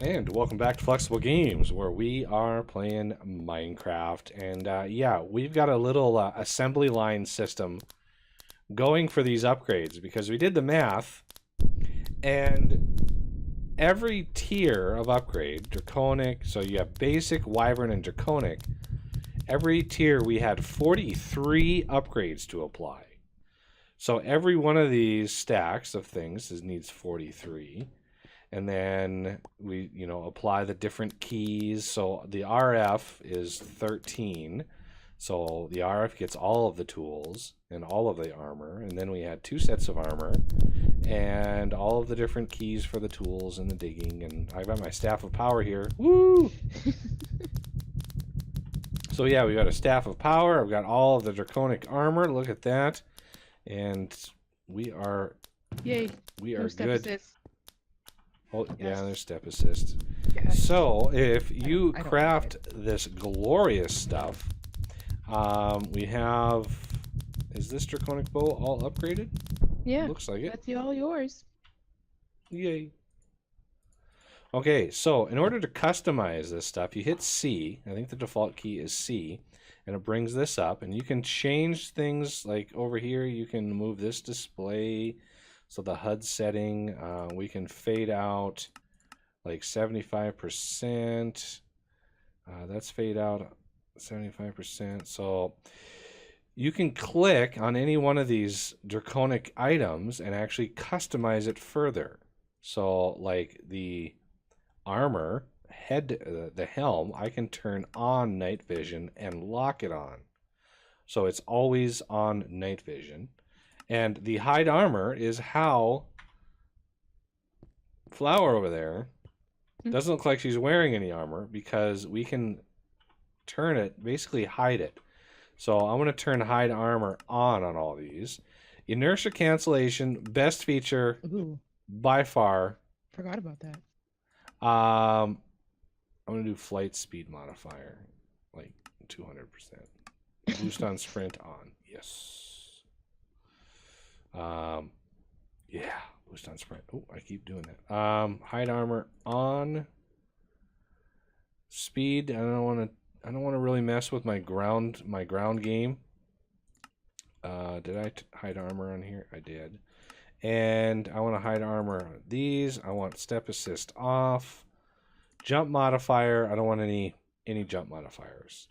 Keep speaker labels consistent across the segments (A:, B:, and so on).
A: And welcome back to Flexible Games, where we are playing Minecraft. And yeah, we've got a little assembly line system going for these upgrades because we did the math, and every tier of upgrade, Draconic, so you have Basic, Wyvern, and Draconic, every tier we had 43 upgrades to apply. So every one of these stacks of things needs 43. And then we, apply the different keys. So the RF is 13. So the RF gets all of the tools and all of the armor. And then we had 2 sets of armor and all of the different keys for the tools and the digging. And I got my Staff of Power here. Woo! So yeah, we got a Staff of Power. I've got all of the Draconic armor. Look at that. And we are...
B: Yay.
A: We are
B: Step
A: good.
B: assist.
A: Oh,
B: Yes.
A: yeah, there's step assist.
B: Yes.
A: So, if you
B: I don't
A: craft this glorious stuff, we have... Is this Draconic Bow all upgraded?
B: Yeah,
A: Looks like it.
B: that's all yours.
A: Yay. Okay, so in order to customize this stuff, you hit C. I think the default key is C. And it brings this up. And you can change things, like over here, you can move this display... So the HUD setting, we can fade out like 75%. That's fade out 75%. So you can click on any one of these Draconic items and actually customize it further. So like the armor, the helm, I can turn on night vision and lock it on. So it's always on night vision. And the hide armor is how Flower over there doesn't look like she's wearing any armor because we can turn it, basically hide it. So I'm going to turn hide armor on all these. Inertia cancellation, best feature by far.
B: Forgot about that.
A: I'm going to do flight speed modifier, like 200%. Boost on sprint on. Yes. Yeah, boost on sprint. Oh, I keep doing that. Hide armor on. Speed. I don't want to really mess with my ground game. Did I hide armor on here? I did. And I want to hide armor on these. I want step assist off. Jump modifier. I don't want any jump modifiers.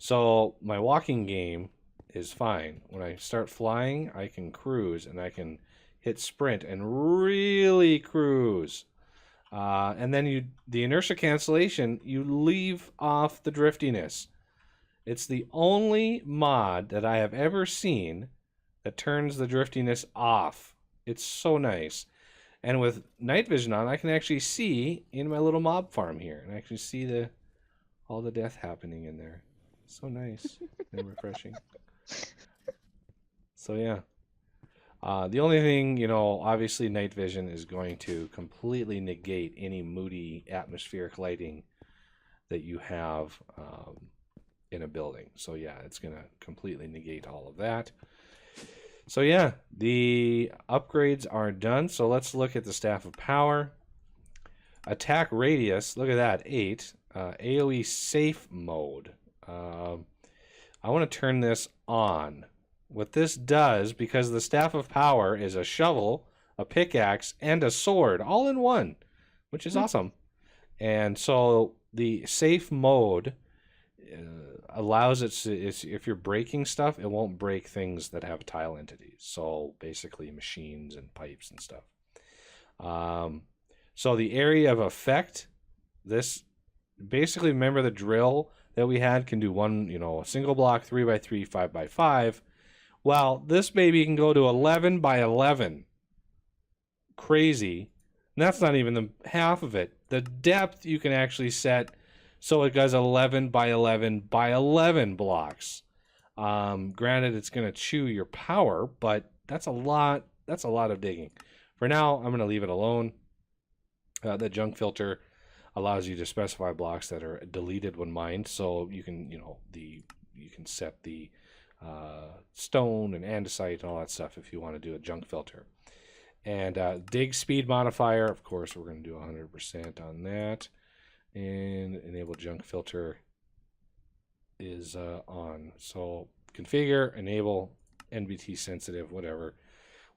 A: So my walking game is fine. When I start flying, I can cruise and I can hit sprint and really cruise. And then the inertia cancellation, you leave off the driftiness. It's the only mod that I have ever seen that turns the driftiness off. It's so nice. And with night vision on, I can actually see in my little mob farm here, and I actually see all the death happening in there. So nice and refreshing. So yeah, the only thing, obviously night vision is going to completely negate any moody atmospheric lighting that you have in a building. So yeah, it's going to completely negate all of that. So yeah, the upgrades are done. So let's look at the Staff of Power. Attack radius, look at that, 8. AoE safe mode. I want to turn this on. What this does, because the Staff of Power is a shovel, a pickaxe, and a sword, all in one, which is awesome. And so the safe mode allows if you're breaking stuff, it won't break things that have tile entities. So basically machines and pipes and stuff. So the area of effect, this basically, remember the drill that we had can do one, a single block, 3x3, 5x5. Well, this baby can go to 11 by 11. Crazy. And that's not even the half of it. The depth you can actually set so it goes 11 by 11 by 11 blocks. Granted, it's going to chew your power, but that's a lot. That's a lot of digging. For now, I'm going to leave it alone. The junk filter allows you to specify blocks that are deleted when mined, so you can, you can set the stone and andesite and all that stuff if you want to do a junk filter. And dig speed modifier, of course, we're going to do 100% on that. And enable junk filter is on. So configure, enable, NBT sensitive, whatever.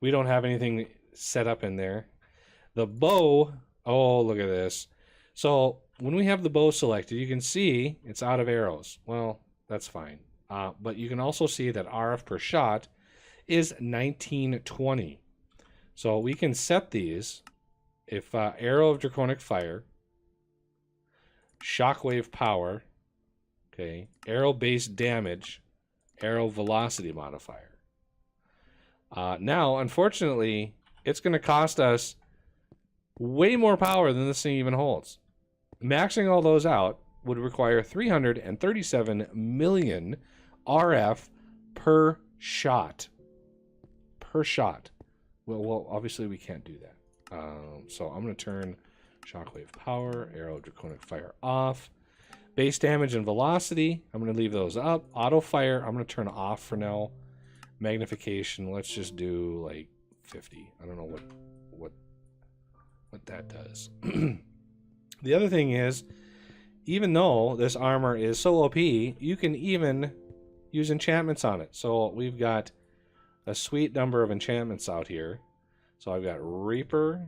A: We don't have anything set up in there. The bow, oh, look at this. So when we have the bow selected, you can see it's out of arrows. Well, that's fine. But you can also see that RF per shot is 1920. So we can set these if arrow of draconic fire, shockwave power, okay, arrow base damage, arrow velocity modifier. Now, unfortunately, it's going to cost us way more power than this thing even holds. Maxing all those out would require 337 million RF per shot. Per shot. Well, obviously we can't do that. So I'm going to turn shockwave power, arrow draconic fire off. Base damage and velocity, I'm going to leave those up. Auto fire, I'm going to turn off for now. Magnification, let's just do like 50. I don't know what that does. The other thing is, even though this armor is so OP, you can even use enchantments on it. So we've got a sweet number of enchantments out here. So I've got Reaper,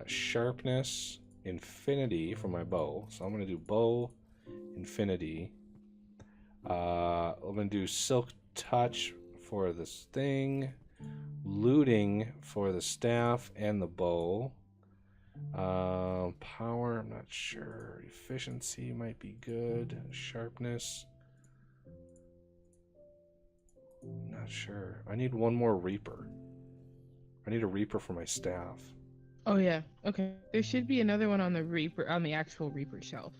A: Sharpness, Infinity for my bow. So I'm going to do Bow, Infinity. I'm going to do Silk Touch for this thing. Looting for the staff and the bow. Power, I'm not sure. Efficiency might be good. Sharpness. Not sure. I need one more Reaper. I need a Reaper for my staff.
B: Oh yeah. Okay. There should be another one on the Reaper, on the actual Reaper shelf.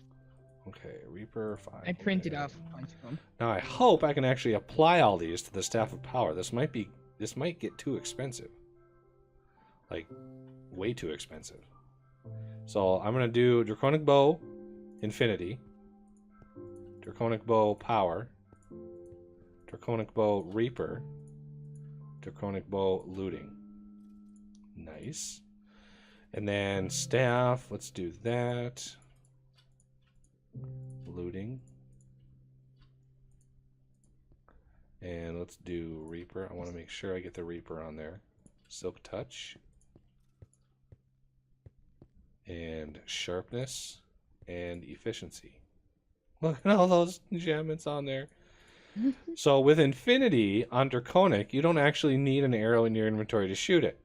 A: Okay, Reaper 5.
B: I printed off a bunch of them.
A: Now I hope I can actually apply all these to the Staff of Power. This might get too expensive. Like, way too expensive. So I'm gonna do Draconic Bow, Infinity, Draconic Bow Power, Draconic Bow Reaper, Draconic Bow Looting. Nice. And then Staff, let's do that. Looting. And let's do Reaper. I want to make sure I get the Reaper on there. Silk Touch. And Sharpness. And Efficiency. Look at all those enchantments on there. So with Infinity on Draconic, you don't actually need an arrow in your inventory to shoot it.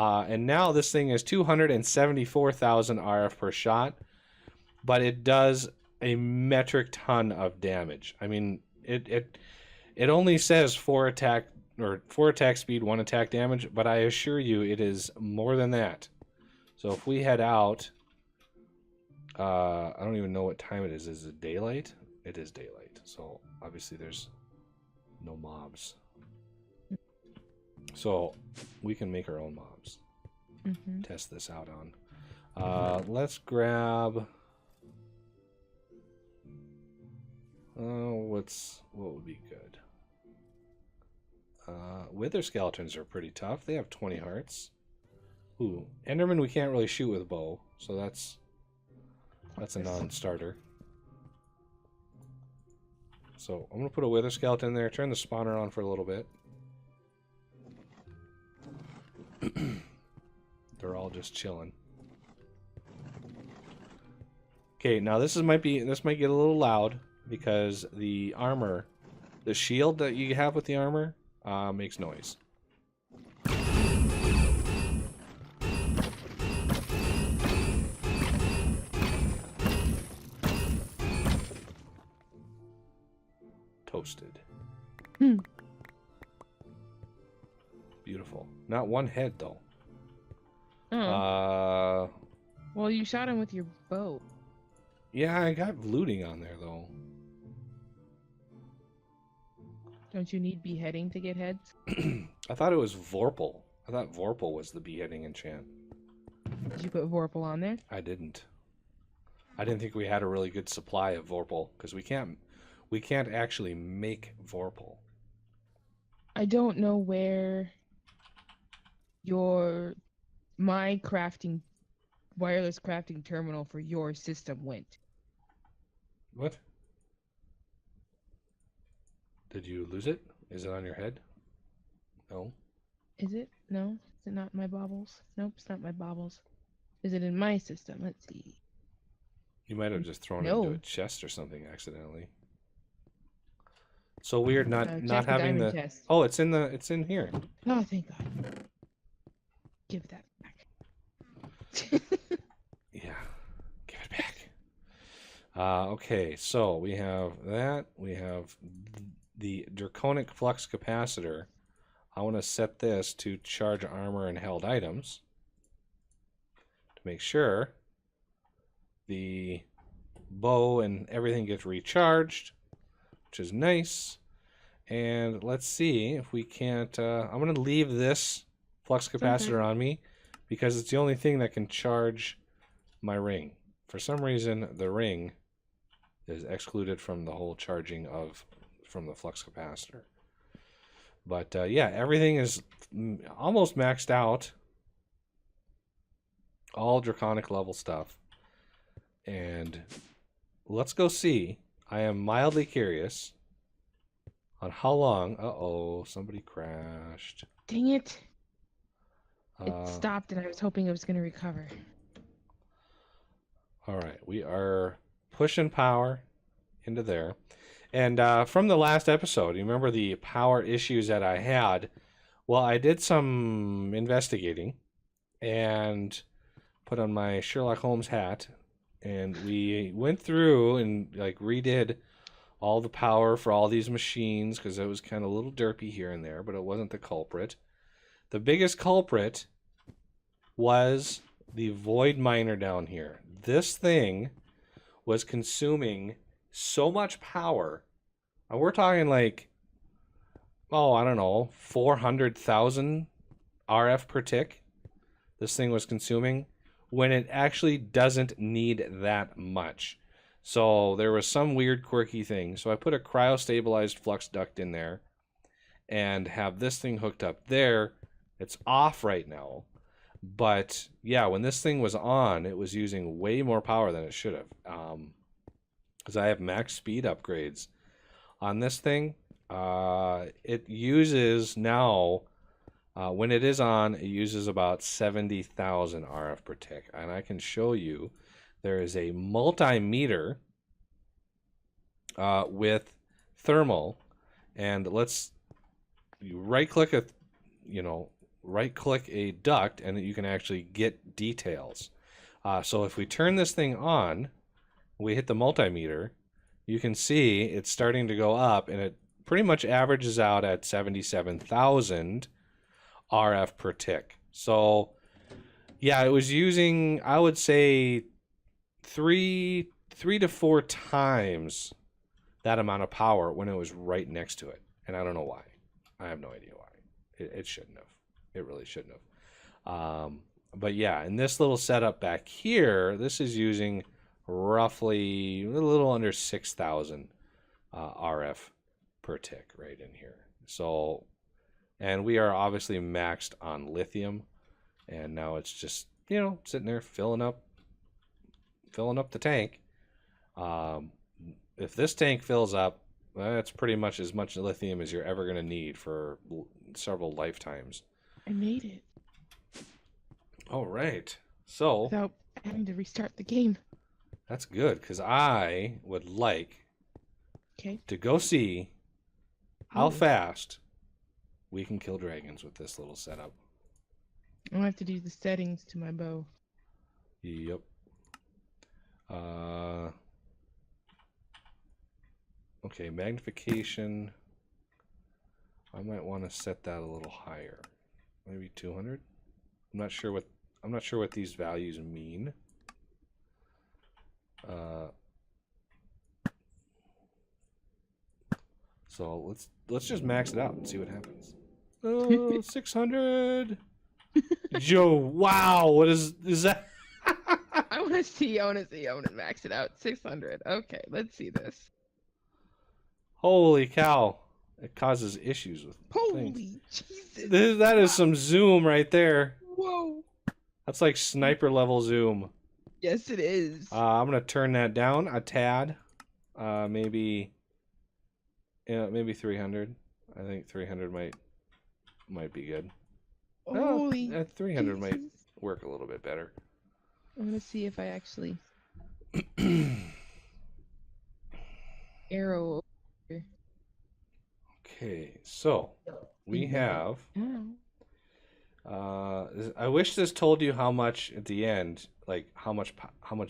A: And now this thing is 274,000 RF per shot. But it does a metric ton of damage. I mean, it only says 4 attack speed, 1 attack damage, but I assure you it is more than that. So if we head out, I don't even know what time it is. Is it daylight? It is daylight. So obviously there's no mobs. So we can make our own mobs.
B: Mm-hmm.
A: Test this out on. Let's grab. What would be good? Wither skeletons are pretty tough. They have 20 hearts. Ooh, Enderman we can't really shoot with a bow, so that's a non-starter. So I'm gonna put a wither skeleton there. Turn the spawner on for a little bit. They're all just chilling. Okay, now this might get a little loud because the armor, the shield that you have with the armor, makes noise. Toasted. Beautiful. Not one head though.
B: Oh. Well, you shot him with your bow.
A: Yeah, I got looting on there though.
B: Don't you need beheading to get heads?
A: I thought it was Vorpal. I thought Vorpal was the beheading enchant.
B: Did you put Vorpal on there?
A: I didn't. I didn't think we had a really good supply of Vorpal because we can't actually make Vorpal.
B: I don't know where my wireless crafting terminal for your system went.
A: What? Did you lose it? Is it on your head? No.
B: Is it? No? Is it not my baubles? Nope, it's not my baubles. Is it in my system? Let's see.
A: You might have just thrown it
B: No.
A: into a chest or something accidentally. So weird not
B: Check the
A: having
B: diamond
A: the
B: chest.
A: Oh, it's in here.
B: Oh, thank God. Give that back.
A: Yeah. Give it back. Okay, so we have that. We have the Draconic Flux Capacitor. I want to set this to charge armor and held items to make sure the bow and everything gets recharged, which is nice. And let's see if we can't... I'm going to leave this flux capacitor on me because it's the only thing that can charge my ring. For some reason, the ring is excluded from the whole charging from the flux capacitor. But yeah, everything is almost maxed out. All draconic level stuff. And let's go see. I am mildly curious on how long... Uh-oh, somebody crashed.
B: Dang it. It stopped and I was hoping it was going to recover.
A: All right, we are pushing power into there. And from the last episode, you remember the power issues that I had? Well, I did some investigating and put on my Sherlock Holmes hat, and we went through and like redid all the power for all these machines because it was kind of a little derpy here and there, but it wasn't the culprit. The biggest culprit was the void miner down here. This thing was consuming so much power. And we're talking like, oh, I don't know, 400,000 RF per tick this thing was consuming when it actually doesn't need that much. So there was some weird quirky thing. So I put a cryo-stabilized flux duct in there and have this thing hooked up there. It's off right now. But yeah, when this thing was on, it was using way more power than it should have. Because I have max speed upgrades on this thing. It uses now, when it is on, it uses about 70,000 RF per tick. And I can show you there is a multimeter with thermal. And you right-click right-click a duct, and you can actually get details. So if we turn this thing on, we hit the multimeter, you can see it's starting to go up, and it pretty much averages out at 77,000 RF per tick. So yeah, it was using, I would say, three to four times that amount of power when it was right next to it. And I don't know why. I have no idea why. It shouldn't have. It really shouldn't have. But yeah, in this little setup back here, this is using roughly a little under 6,000 RF per tick right in here. So, and we are obviously maxed on lithium, and now it's just, sitting there filling up the tank. If this tank fills up, that's pretty much as much lithium as you're ever going to need for several lifetimes.
B: I made it.
A: All right. So
B: without having to restart the game.
A: That's good, because I would like to go see how fast we can kill dragons with this little setup.
B: I'll have to do the settings to my bow.
A: Yep. Okay, magnification. I might want to set that a little higher. Maybe 200. I'm not sure what these values mean. So let's just max it out and see what happens. 600. Joe, wow, what is that?
B: I want to see. I want to max it out. 600. Okay, let's see this.
A: Holy cow. It causes issues with
B: Holy
A: things.
B: Jesus!
A: That is some zoom right there.
B: Whoa!
A: That's like sniper level zoom.
B: Yes, it is.
A: I'm gonna turn that down a tad. Maybe 300. I think 300 might be good.
B: Holy
A: 300
B: Jesus.
A: might work a little bit better.
B: I'm gonna see if I actually arrow.
A: Okay, so we have. I wish this told you how much at the end, like how much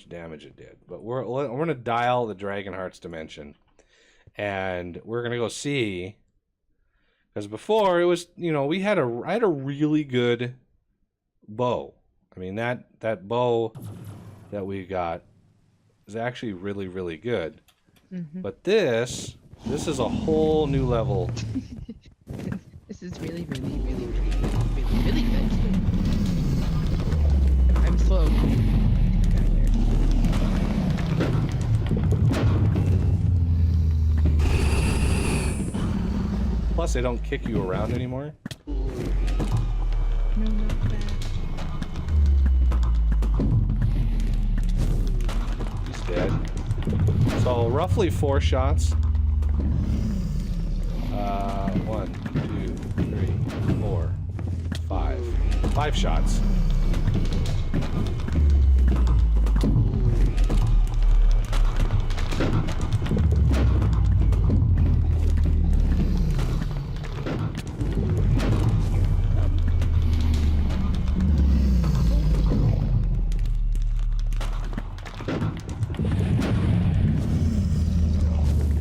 A: damage it did. But we're gonna dial the Dragon Heart's dimension, and we're gonna go see. Because before it was, I had a really good bow. I mean that bow that we got is actually really, really good.
B: Mm-hmm.
A: But this is a whole new level.
B: This is really, really, really, really, really, really good. I'm slow.
A: Plus, they don't kick you around anymore.
B: No, not bad.
A: He's dead. So roughly 4 shots. 1, 2, 3, 4, 5. 5 shots.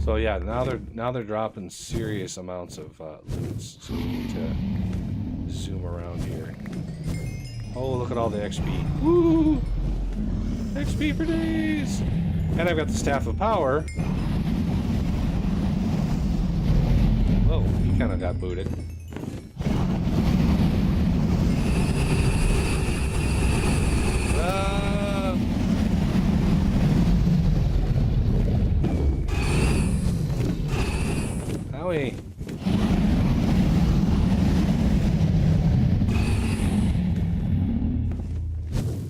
A: So yeah, now they're dropping serious amounts of loots. So we need to zoom around here. Oh, look at all the XP! Woo! XP for days! And I've got the Staff of Power. Whoa, he kind of got booted. Howie.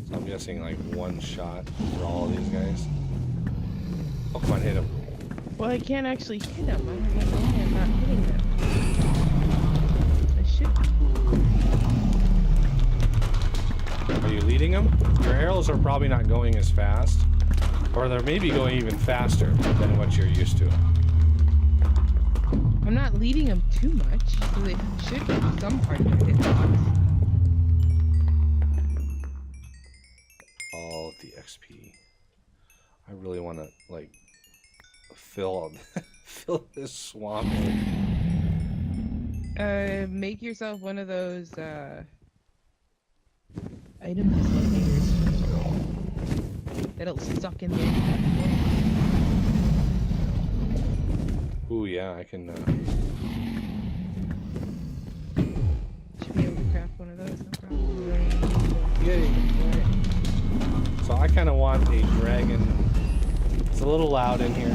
A: So I'm guessing like 1 shot for all of these guys. Oh, come on, hit him.
B: Well, I can't actually hit them. I don't know why I'm not hitting them. I should.
A: Are you leading them? Your arrows are probably not going as fast. Or they're maybe going even faster than what you're used to.
B: I'm not leading them too much, so they should get some part of their hitbox.
A: All the XP. I really want to, like, fill this swamp.
B: Make yourself one of those, item dislocators. That'll suck in there.
A: Ooh, yeah, I can,
B: Should be able to craft one of those, no problem.
A: Yay. So I kind of want a dragon. It's a little loud in here.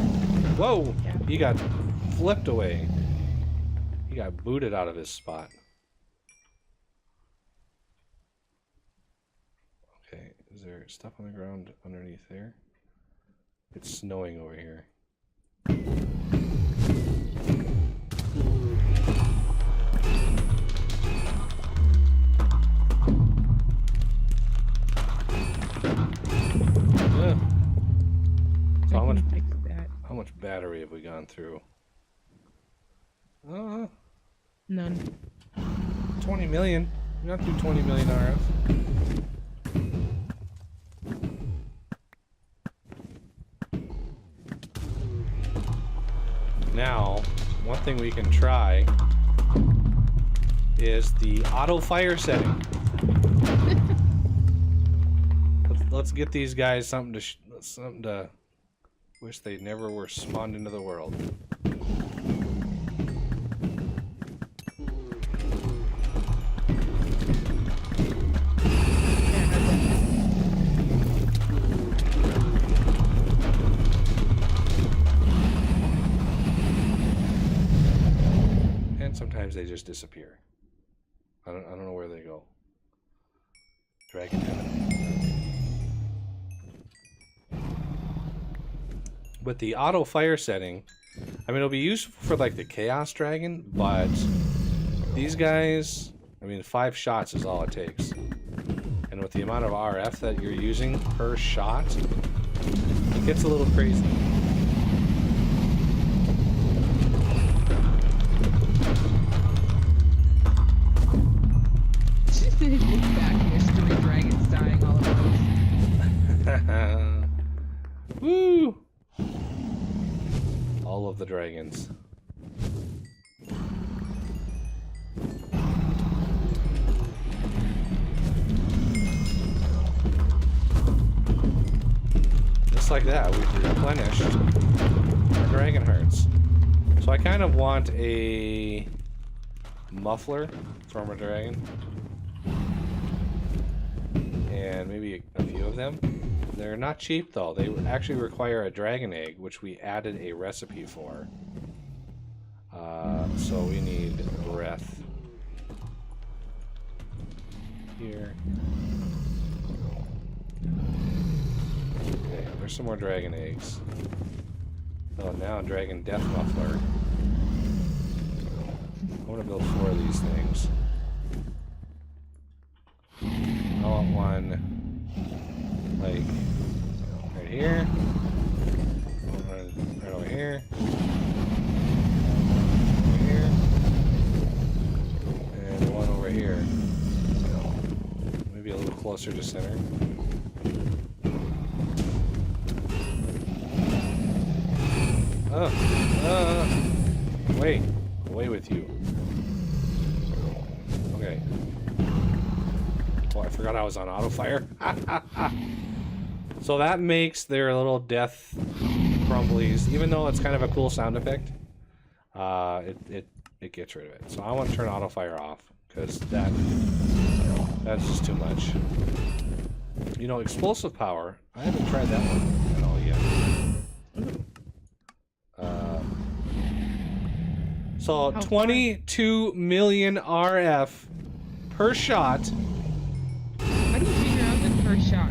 A: Whoa!
B: Yeah.
A: He got flipped away. He got booted out of his spot. Okay, is there stuff on the ground underneath there? It's snowing over here. So how much battery have we gone through?
B: None.
A: 20 million. We're not through 20 million RF. Now, one thing we can try is the auto fire setting. Let's get these guys something to wish they never were spawned into the world. they just disappear. I don't know where they go. Dragon heaven. With the auto fire setting, I mean, it'll be useful for like the chaos dragon, but these guys, I mean, 5 shots is all it takes. And with the amount of RF that you're using per shot, it gets a little crazy.
B: Just look back and there's 3 dragons dying all at once.
A: Woo! All of the dragons. Just like that, we've replenished our dragon hearts. So I kind of want a muffler from a dragon. And maybe a few of them. They're not cheap though. They actually require a dragon egg, which we added a recipe for. So we need breath. Here. Okay, there's some more dragon eggs. Oh, now a dragon death muffler. I want to build 4 of these things. I want one like right here, one right over here, over here, and one over here. Maybe a little closer to center. Wait, away with you. Okay. Oh, I forgot I was on auto fire. So that makes their little death crumblies, even though it's kind of a cool sound effect, it gets rid of it. So I want to turn auto fire off because that's just too much. You know, explosive power. I haven't tried that one at all yet. So 22 million RF per shot.
B: How do you figure out the first shot?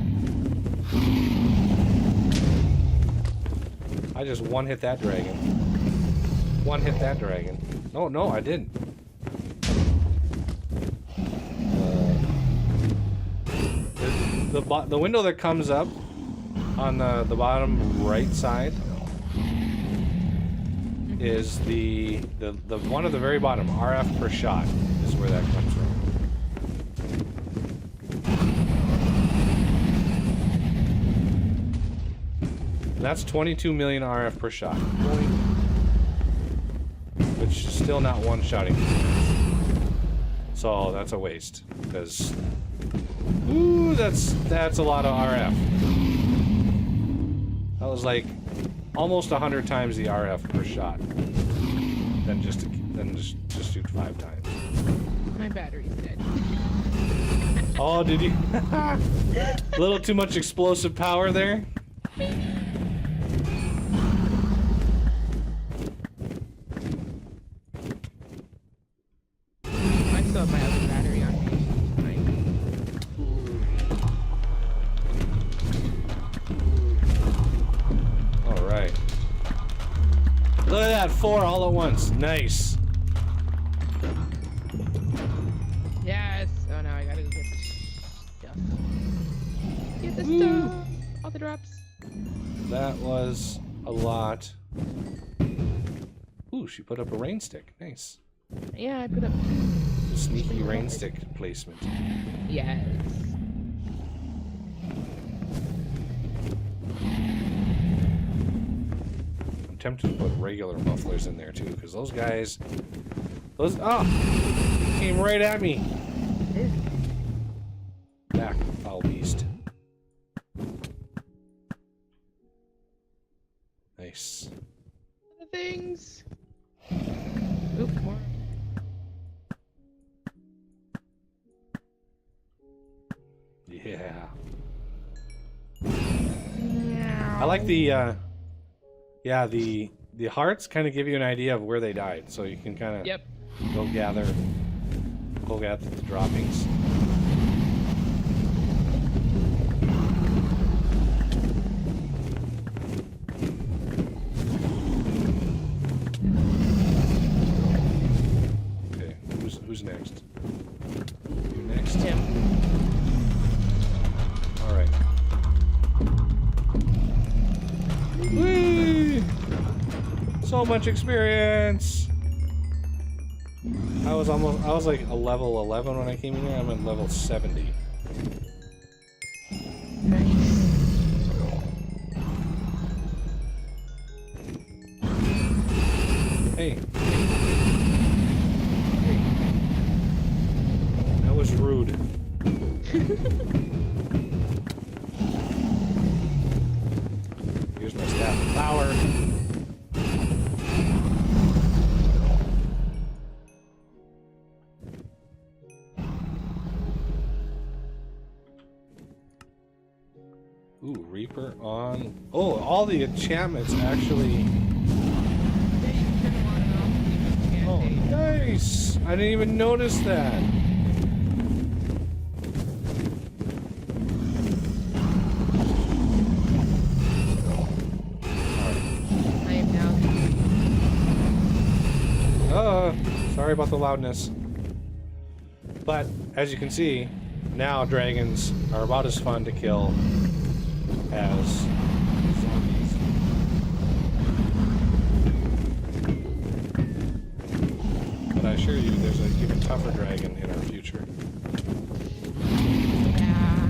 A: I just one-hit that dragon. One-hit that dragon. No, I didn't. The window that comes up on the bottom right side is the one at the very bottom. RF per shot is where that comes from. That's 22 million RF per shot. Which is still not one-shotting. So that's a waste. Because... Ooh, that's a lot of RF. That was like almost 100 times the RF per shot. Then just shoot 5 times.
B: My battery's dead.
A: Oh, did you? A little too much explosive power there.
B: I still have my other battery on me.
A: All right. Look at that, 4 all at once. Nice.
B: Yes. Oh, now I gotta go get the stuff. Get the
A: Woo.
B: stuff. All the drops.
A: That was a lot. Ooh, she put up a rain stick. Nice.
B: Yeah, I put up.
A: Sneaky rain stick placement.
B: Yes.
A: I'm tempted to put regular mufflers in there too, because those guys, came right at me. Back, foul beast. Nice.
B: The things. Oop, come on.
A: Yeah. I like the the hearts kind of give you an idea of where they died, so you can kind of go gather the droppings. Okay, who's next? You next?
B: Tim.
A: All right. Whee! So much experience. I was like a level 11 when I came in here. I'm at level 70.
B: Nice.
A: Hey. That was rude. Here's my staff of power. Ooh, Reaper on. Oh, all the enchantments actually. Oh, nice! I didn't even notice that.
B: I am now.
A: Sorry about the loudness. But, as you can see, now dragons are about as fun to kill as zombies. But I assure you, there's an even tougher dragon in our future.
B: Yeah.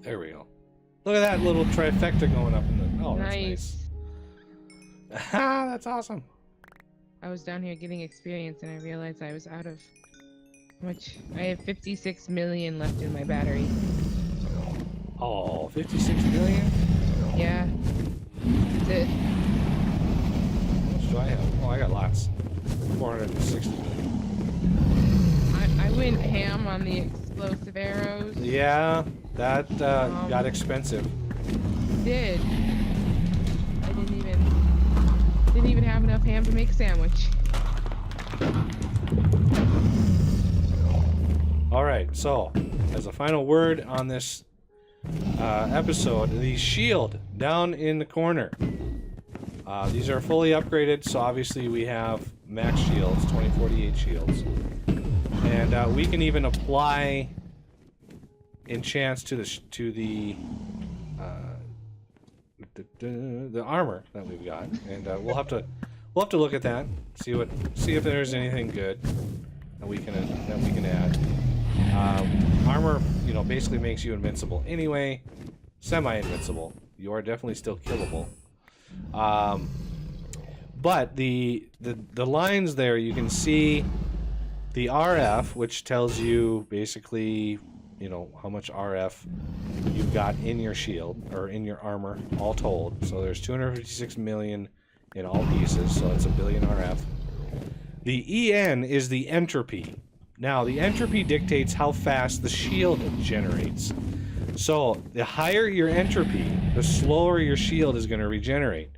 A: There we go. Look at that little trifecta going up in the... Oh, that's nice.
B: Nice.
A: Ah, that's awesome.
B: I was down here getting experience and I realized I was out of how much. I have 56 million left in my battery.
A: Oh, 56 million?
B: Yeah. That's it.
A: How much do I have? Oh, I got lots. 460 million.
B: I went ham on the explosive arrows.
A: Yeah, that got expensive.
B: Did. I didn't even have enough ham to make a sandwich.
A: Alright, so, as a final word on this episode, the shield down in the corner. These are fully upgraded, so obviously we have max shields, 2048 shields. And we can even apply enchants to the armor that we've got, and we'll have to look at that, see if there's anything good that we can add. Armor, you know, basically makes you invincible anyway, semi-invincible. You are definitely still killable. But the lines there, you can see the RF, which tells you basically, you know, how much RF you've got in your shield, or in your armor, all told. So there's 256 million in all pieces, so it's 1 billion RF. The EN is the entropy. Now, the entropy dictates how fast the shield generates. So, the higher your entropy, the slower your shield is going to regenerate.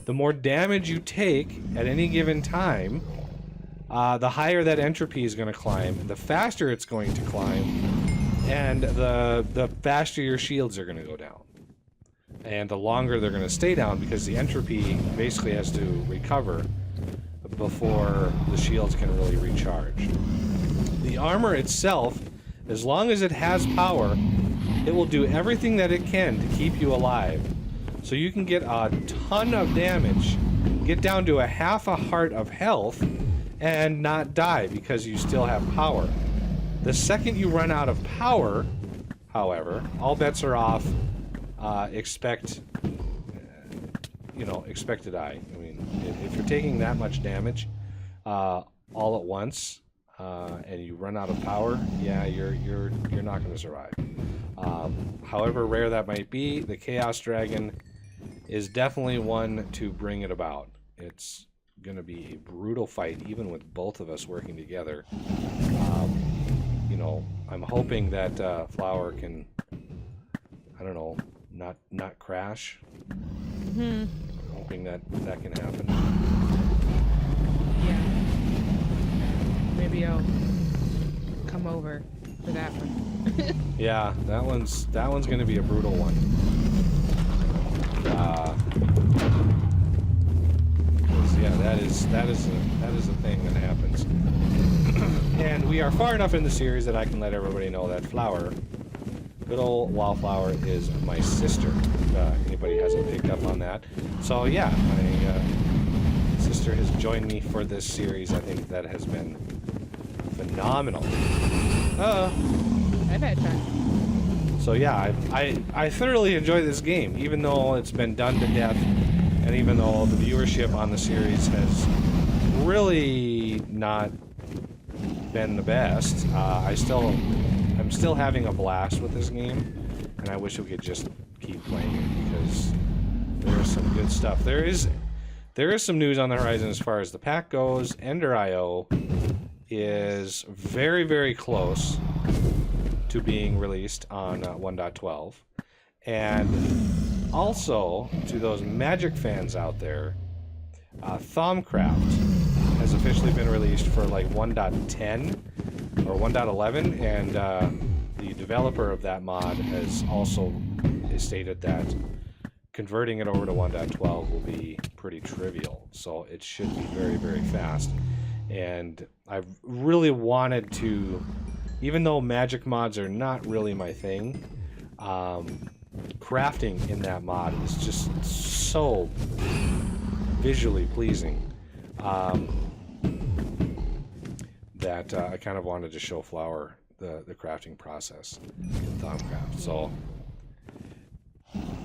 A: The more damage you take at any given time, the higher that entropy is going to climb, the faster it's going to climb, and the faster your shields are going to go down. And the longer they're going to stay down, because the entropy basically has to recover before the shields can really recharge. The armor itself, as long as it has power, it will do everything that it can to keep you alive. So you can get a ton of damage, get down to a half a heart of health, and not die because you still have power. The second you run out of power, however, all bets are off. Expect to die. I mean, if you're taking that much damage all at once, and you run out of power, yeah, you're not going to survive. However rare that might be, the Chaos Dragon is definitely one to bring it about. It's going to be a brutal fight, even with both of us working together. You know, I'm hoping that Flower can, I don't know, not crash.
B: Hmm.
A: Hoping that can happen.
B: Yeah. Maybe I'll come over for that one.
A: Yeah, that one's gonna be a brutal one. 'Cause, yeah, that is a thing that happens. And we are far enough in the series that I can let everybody know that Flower, good old Wildflower, is my sister. Anybody hasn't picked up on that. So yeah, my sister has joined me for this series. I think that has been phenomenal.
B: I've had fun.
A: So yeah, I thoroughly enjoy this game, even though it's been done to death, and even though the viewership on the series has really not been the best. I'm still having a blast with this game, and I wish we could just keep playing it because there is some good stuff. There is some news on the horizon as far as the pack goes. Ender.io is very, very close to being released on 1.12, and also to those Magic fans out there, Thaumcraft has officially been released for like 1.10 or 1.11, and the developer of that mod has also stated that converting it over to 1.12 will be pretty trivial, so it should be very, very fast. And I really wanted to, even though Magic mods are not really my thing, crafting in that mod is just so visually pleasing that I kind of wanted to show Flower the crafting process in Thaumcraft. So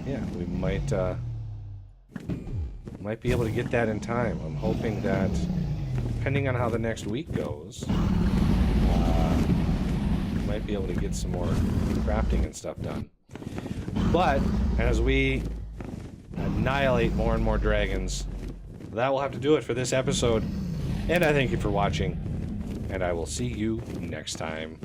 A: yeah, we might be able to get that in time. I'm hoping that, depending on how the next week goes, we might be able to get some more crafting and stuff done. But as we annihilate more and more dragons, that will have to do it for this episode. And I thank you for watching, and I will see you next time.